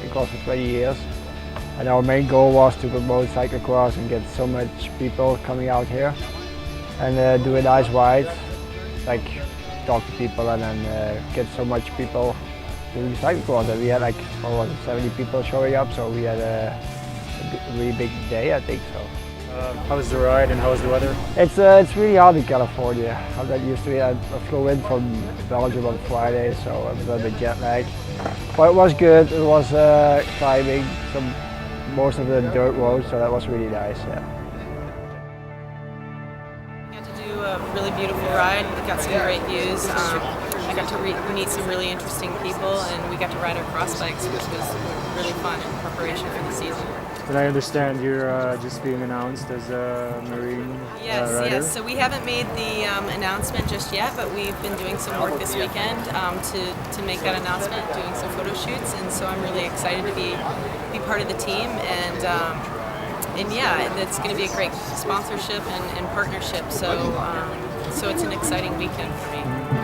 cyclocross for 20 years. And our main goal was to promote cyclocross and get so much people coming out here and do a nice ride, like talk to people and then get so much people doing cyclocross. And we had like 70 people showing up, so we had a really big day, I think so. How was the ride and how was the weather? It's really hot in California. I'm not used to it. I flew in from Belgium on Friday, so I'm a little bit jet lagged. But it was good. It was climbing most of the dirt roads, so that was really nice. Yeah. I got to do a really beautiful ride. We got some great views. I got to meet some really interesting people, and we got to ride our cross bikes, which was really fun in preparation for the season. And I understand you're just being announced as a Marine rider. Yes. So we haven't made the announcement just yet, but we've been doing some work this weekend to make that announcement, doing some photo shoots, and so I'm really excited to be part of the team. And yeah, it's going to be a great sponsorship and partnership. So it's an exciting weekend for me.